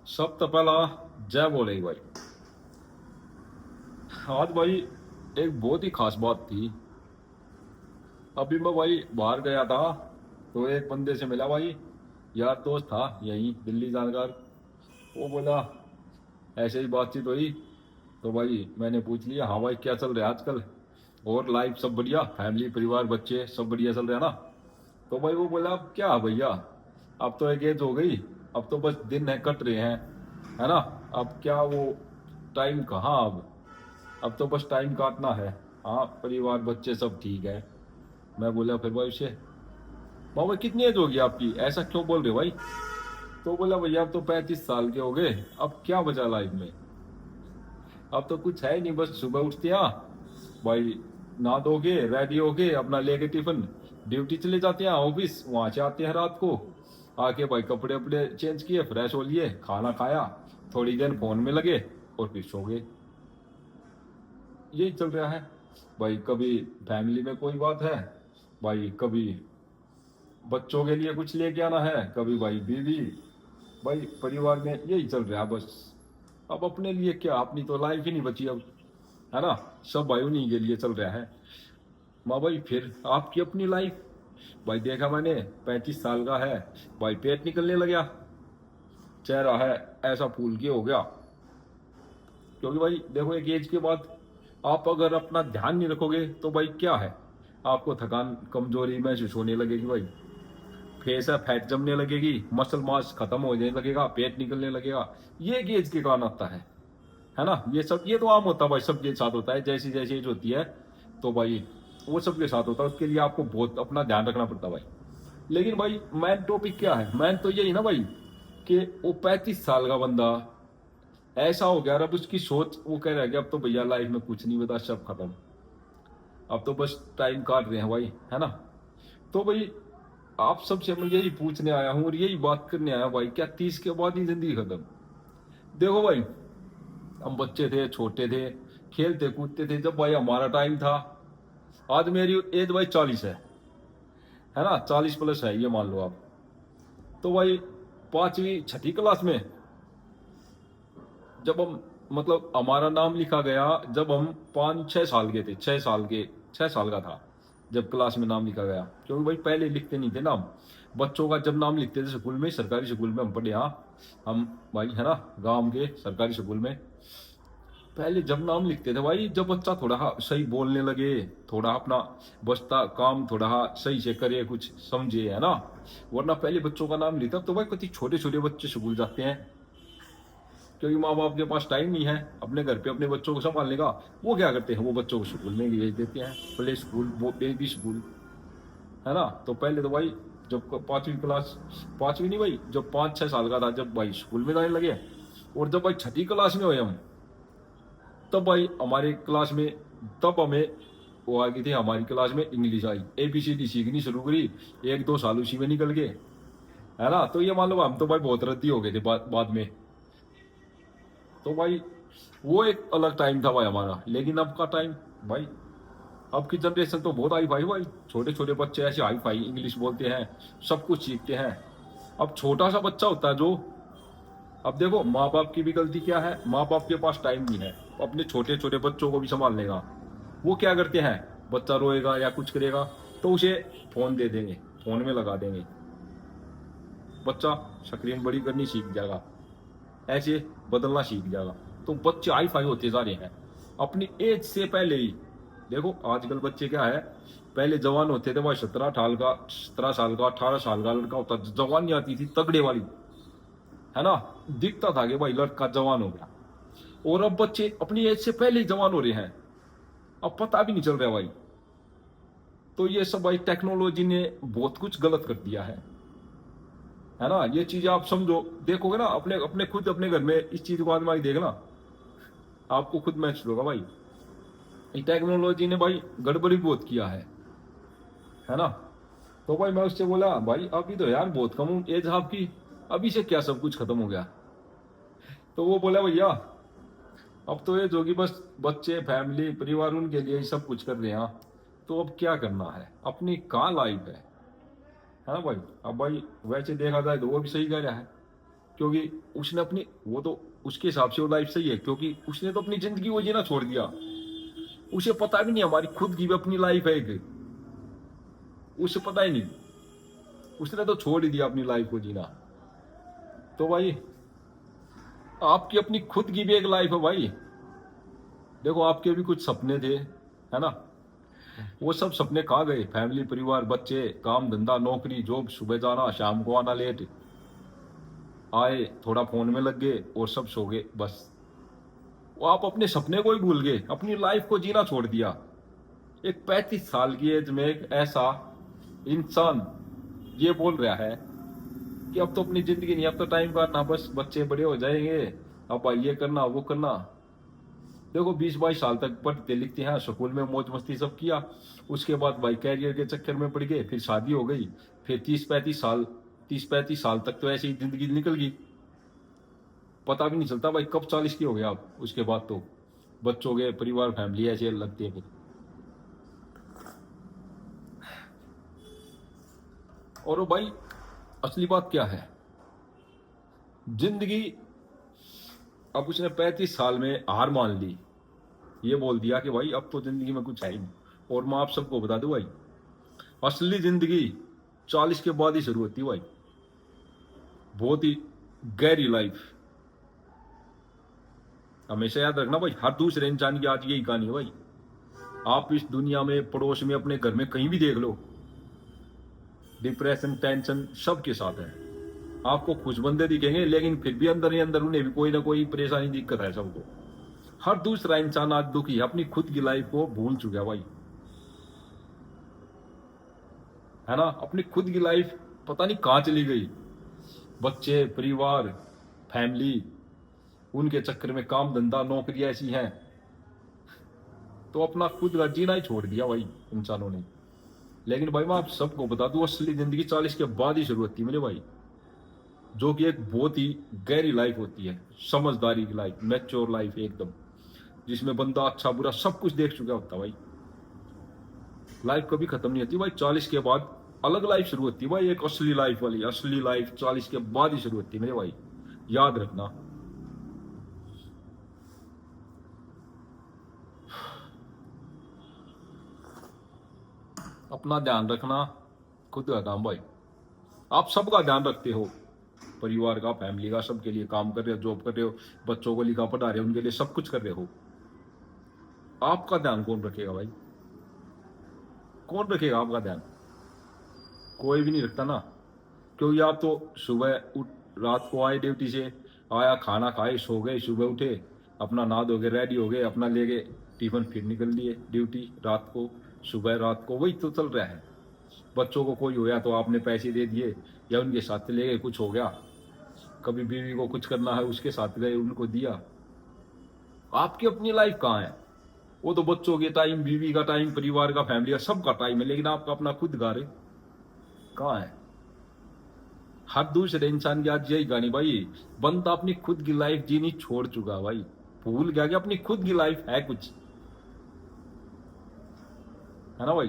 सब तो पहला जय बोले भाई। आज भाई एक बहुत ही खास बात थी। अभी मैं भाई बाहर गया था तो एक बंदे से मिला भाई, यार दोस्त था यहीं दिल्ली जानकार। वो बोला, ऐसे ही बातचीत हुई तो भाई मैंने पूछ लिया, हाँ भाई क्या चल रहा है आजकल, और लाइफ सब बढ़िया, फैमिली परिवार बच्चे सब बढ़िया चल रहा है ना। तो भाई वो बोला, अब क्या भैया, अब तो एक एज हो गई, अब तो बस दिन है कट रहे हैं, है ना। अब क्या वो टाइम कहाँ अब तो बस टाइम काटना है। हाँ परिवार बच्चे सब ठीक है। मैं बोला फिर भाई उसे, बाबा कितनी एज होगी आपकी, ऐसा क्यों बोल रहे हो भाई। तो बोला, भैया अब तो 35 साल के हो गए, अब क्या बचा लाइफ में, अब तो कुछ है ही नहीं, बस सुबह उठते हैं भाई, नहा धोके रेडी होके अपना लेके टिफिन ड्यूटी चले जाते हैं ऑफिस, वहां से आते हैं रात को, आके भाई कपड़े वपड़े चेंज किए, फ्रेश हो लिए, खाना खाया, थोड़ी देर फोन में लगे और फिर सो गए। यही चल रहा है भाई। कभी फैमिली में कोई बात है भाई, कभी बच्चों के लिए कुछ लेके आना है, कभी भाई बीवी, भाई परिवार में यही चल रहा है बस। अब अपने लिए क्या, अपनी तो लाइफ ही नहीं बची अब, है ना। सब भाई उन्हीं के लिए चल रहा है। माँ भाई फिर आपकी अपनी लाइफ, भाई देखा मैंने 35 साल का है भाई, पेट निकलने लगा, चेहरा है ऐसा फूल के हो गया। क्योंकि भाई देखो एक एज के बाद आप अगर अपना ध्यान नहीं रखोगे तो भाई क्या है, आपको थकान कमजोरी महसूस होने लगेगी भाई, फेस है फैट जमने लगेगी, मसल मास खत्म हो जाने लगेगा, पेट निकलने लगेगा। ये एक एज के कारण आता है ना। ये सब ये तो आम होता है भाई, सबके साथ होता है, जैसी जैसी एज होती है तो भाई वो सबके साथ होता है। उसके लिए आपको बहुत अपना ध्यान रखना पड़ता है भाई। लेकिन भाई मैन टॉपिक क्या है, मैन तो यही ना भाई, कि वो 35 साल का बंदा ऐसा हो गया, अब उसकी सोच वो कह रहा है कि अब तो भैया लाइफ में कुछ नहीं बता, सब खत्म, अब तो बस टाइम काट रहे हैं भाई, है ना। तो भाई आप सबसे मैं यही पूछने आया हूँ और यही बात करने आया हूँ भाई, क्या 30 के बाद ही जिंदगी खत्म। देखो भाई, हम बच्चे थे, छोटे थे, खेलते कूदते थे जब भाई हमारा टाइम था। आज मेरी एज भाई 40 है ना, 40 प्लस है ये मान लो आप। तो भाई पांचवी छठी क्लास में जब हम, मतलब हमारा नाम लिखा गया जब हम 5-6 साल के थे, 6 साल के, 6 साल का था जब क्लास में नाम लिखा गया। क्योंकि भाई पहले लिखते नहीं थे नाम बच्चों का, जब नाम लिखते थे स्कूल में, सरकारी स्कूल में हम पढ़े, हाँ हम भाई, है ना, गांव के सरकारी स्कूल में पहले जब नाम लिखते थे भाई, जब बच्चा थोड़ा सही बोलने लगे, थोड़ा अपना बचता काम थोड़ा सही से करे, कुछ समझे, है ना। वरना पहले बच्चों का नाम लिखता तो भाई कति छोटे छोटे बच्चे स्कूल जाते हैं, क्योंकि माँ बाप के पास टाइम नहीं है अपने घर पे अपने बच्चों को संभालने का। वो क्या करते हैं, वो बच्चों को स्कूल में भेज देते हैं, प्ले स्कूल, वो बेबी स्कूल, है ना। तो पहले तो भाई जब पांचवी क्लास, पांचवी नहीं भाई, जब 5-6 साल का था जब भाई स्कूल में जाने लगे, और जब भाई छठी क्लास में हुए हम, तब भाई हमारे क्लास में, तब हमें वो आ गई थी, हमारी क्लास में इंग्लिश आई, ABCD सीखनी शुरू करी, 1-2 साल उसी में निकल गए, है ना। तो ये मान लो हम तो भाई बहुत रद्दी हो गए थे बाद में। तो भाई वो एक अलग टाइम था भाई हमारा। लेकिन अब का टाइम भाई, अब की जनरेशन तो बहुत हाई फाई भाई, छोटे छोटे बच्चे ऐसे हाई फाई इंग्लिश बोलते हैं, सब कुछ सीखते हैं। अब छोटा सा बच्चा होता है जो, अब देखो माँ बाप की भी गलती क्या है, माँ बाप के पास टाइम नहीं है अपने छोटे छोटे बच्चों को भी संभालने का। वो क्या करते हैं, बच्चा रोएगा या कुछ करेगा तो उसे फोन दे देंगे, फोन में लगा देंगे, बच्चा स्क्रीन बड़ी करनी सीख जाएगा, ऐसे बदलना सीख जाएगा। तो बच्चे हाई फाई होते जा रहे हैं अपनी एज से पहले ही। देखो आजकल बच्चे क्या है, पहले जवान होते थे भाई, 17 साल का 18 साल का लड़का होता, जवानी आती थी तगड़े वाली, है ना, दिखता था कि भाई लड़का जवान हो गया। और अब बच्चे अपनी एज से पहले ही जवान हो रहे हैं, अब पता भी नहीं चल रहा भाई। तो ये सब भाई टेक्नोलॉजी ने बहुत कुछ गलत कर दिया है ना। ये चीज आप समझो, देखोगे ना अपने अपने खुद अपने घर में इस चीज को आजमा के देखना, आपको खुद महसूस होगा भाई, टेक्नोलॉजी ने भाई गड़बड़ी बहुत किया है ना। तो भाई मैं उससे बोला, भाई अभी तो यार बहुत कम एज आपकी, अभी से क्या सब कुछ खत्म हो गया। तो वो बोला, भैया अब तो एज होगी, बस बच्चे फैमिली परिवार उनके लिए ही सब कुछ कर रहे हैं, तो अब क्या करना है, अपनी कहाँ लाइफ है ना भाई। अब भाई वैसे देखा जाए तो वो भी सही कह रहा है। क्योंकि उसने अपनी, वो तो उसके हिसाब से वो लाइफ सही है, क्योंकि उसने तो अपनी जिंदगी वो जीना छोड़ दिया। उसे पता भी नहीं हमारी खुद की भी अपनी लाइफ है एक, उसे पता ही नहीं, उसने तो छोड़ ही दिया अपनी लाइफ को जीना। तो भाई आपकी अपनी खुद की भी एक लाइफ है भाई। देखो आपके भी कुछ सपने थे, है ना, वो सब सपने कहाँ गए? फैमिली, परिवार, बच्चे, काम धंधा, नौकरी, जॉब, सुबह जाना शाम को आना लेट, आए थोड़ा फोन में लग गए और सब सो गए बस। वो आप अपने सपने को ही भूल गए, अपनी लाइफ को जीना छोड़ दिया। एक 35 साल की एज में एक ऐसा इंसान ये बोल रहा है कि अब तो अपनी जिंदगी नहीं, अब तो टाइम काटना, बस बच्चे बड़े हो जाएंगे, अब भाई ये करना वो करना। देखो 20-22 साल तक पढ़ते लिखते हैं, स्कूल में मौज मस्ती सब किया, उसके बाद भाई कैरियर के चक्कर में पड़ गए, फिर शादी हो गई, फिर 30-35 साल, 30-35 साल तक तो ऐसे ही जिंदगी निकल गई, पता भी नहीं चलता भाई कब 40 की हो गए आप। उसके बाद तो बच्चों के, परिवार, फैमिली ऐसे लगती है फिर। और वो भाई असली बात क्या है, जिंदगी, अब उसने 35 साल में हार मान ली, ये बोल दिया कि भाई अब तो जिंदगी में कुछ है ही नहीं। और मैं आप सबको बता दूं भाई, असली जिंदगी 40 के बाद ही शुरू होती है भाई, बहुत ही गहरी लाइफ। हमेशा याद रखना भाई, हर दूसरे इंसान की आज यही कहानी है भाई। आप इस दुनिया में, पड़ोस में, अपने घर में कहीं भी देख लो, डिप्रेशन, टेंशन सबके साथ है। आपको खुश बंदे दिखेंगे, लेकिन फिर भी अंदर ही अंदर उन्हें भी कोई ना कोई परेशानी, दिक्कत है सबको। हर दूसरा इंसान आज दुखी है, अपनी खुद की लाइफ को भूल चुका है भाई, है ना। अपनी खुद की लाइफ पता नहीं कहाँ चली गई, बच्चे, परिवार, फैमिली, उनके चक्कर में काम धंधा, नौकरी ऐसी हैं, तो अपना खुद का जीना ही छोड़ दिया भाई इंसानों ने। लेकिन भाई मैं आप सबको बता दूं, असली जिंदगी 40 के बाद ही शुरू होती है मेरे भाई, जो कि एक बहुत ही गहरी लाइफ होती है, समझदारी की लाइफ, मैच्योर लाइफ एकदम, जिसमें बंदा अच्छा बुरा सब कुछ देख चुका होता है भाई। लाइफ कभी खत्म नहीं होती भाई, 40 के बाद अलग लाइफ शुरू होती है भाई, एक असली लाइफ वाली। असली लाइफ 40 के बाद ही शुरू होती है मेरे भाई, याद रखना। अपना ध्यान रखना, खुद का काम भाई, आप सबका ध्यान रखते हो, परिवार का, फैमिली का, सबके लिए काम कर रहे हो, जॉब कर रहे हो, बच्चों को लिखा पढ़ा रहे हो, उनके लिए सब कुछ कर रहे हो। आपका ध्यान कौन रखेगा भाई? कौन रखेगा आपका ध्यान? कोई भी नहीं रखता ना, क्योंकि आप तो सुबह उठ, रात को आए ड्यूटी से, आया खाना खाए सो गए, सुबह उठे अपना नहा धो के रेडी हो गए, अपना ले गए टिफिन, फिर निकल लिए ड्यूटी, रात को, सुबह रात को, वही तो चल रहा है। बच्चों को कोई होया तो आपने पैसे दे दिए या उनके साथ ले गए, कुछ हो गया, कभी बीवी को कुछ करना है उसके साथ गए, उनको दिया। आपकी अपनी लाइफ कहाँ है? वो तो बच्चों के टाइम, बीवी का टाइम, परिवार का, फैमिली का, सबका टाइम है, लेकिन आपका अपना खुद घर कहाँ है? हर दूसरे इंसान की आज यही कहानी भाई, बंदा अपनी खुद की लाइफ जीनी छोड़ चुका भाई, भूल गया कि अपनी खुद की लाइफ है कुछ, है ना भाई।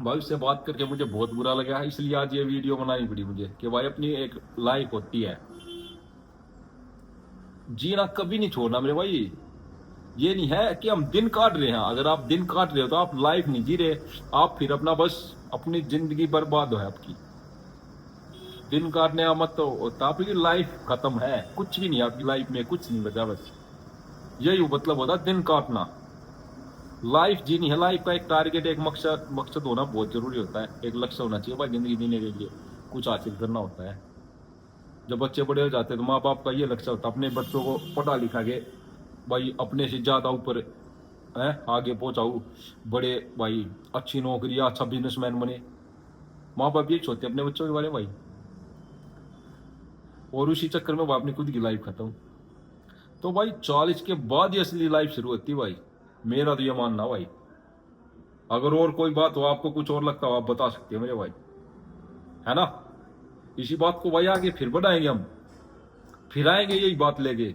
भाई से बात करके मुझे बहुत बुरा लगा, इसलिए आज ये वीडियो बनानी पड़ी मुझे कि भाई अपनी एक लाइफ होती है, जीना कभी नहीं छोड़ना मेरे भाई। ये नहीं है कि हम दिन काट रहे हैं, अगर आप दिन काट रहे हो तो आप लाइफ नहीं जी रहे, आप फिर अपना बस अपनी जिंदगी बर्बाद हो है आपकी। दिन काटने का मत तो होता आपकी लाइफ खत्म है, कुछ भी नहीं आपकी लाइफ में, कुछ नहीं बचा, बस यही मतलब होता दिन काटना। लाइफ जीनी है, लाइफ का एक टारगेट, एक मकसद, मकसद होना बहुत जरूरी होता है, एक लक्ष्य होना चाहिए भाई जिंदगी जीने के लिए, कुछ हासिल करना होता है। जब बच्चे बड़े हो जाते हैं तो माँ बाप का ये लक्ष्य होता है अपने बच्चों को पढ़ा लिखा के भाई अपने से ज्यादा ऊपर है आगे पहुंचाऊ, बड़े भाई अच्छी नौकरी, अच्छा बिजनेसमैन बने। माँ बाप ये सोचते अपने बच्चों के बारे में भाई, और उसी चक्कर में वो अपनी खुद की लाइफ खत्म। तो भाई 40 के बाद ही असली लाइफ शुरू होती है भाई, मेरा तो ये मानना भाई। अगर और कोई बात हो, आपको कुछ और लगता हो, आप बता सकते हो मेरे भाई, है ना। इसी बात को भाई आगे फिर बढ़ाएंगे हम, फिर आएंगे यही बात लेके।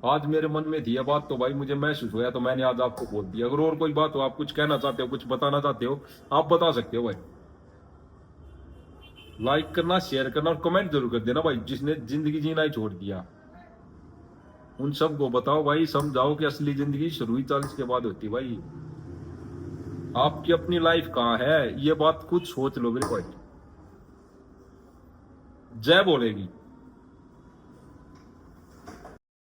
आज मेरे मन में थी ये बात तो भाई मुझे महसूस हुआ, तो मैंने आज आपको बोल दिया। अगर और कोई बात हो, आप कुछ कहना चाहते हो, कुछ बताना चाहते हो, आप बता सकते हो भाई। लाइक करना, शेयर करना और कमेंट जरूर कर देना भाई, जिसने जिंदगी जीना ही छोड़ दिया उन सबको बताओ भाई, समझाओ कि असली जिंदगी शुरू ही 40 के बाद होती है भाई। आपकी अपनी लाइफ कहाँ है, ये बात खुद सोच लो मेरे भाई। जय बोलेगी।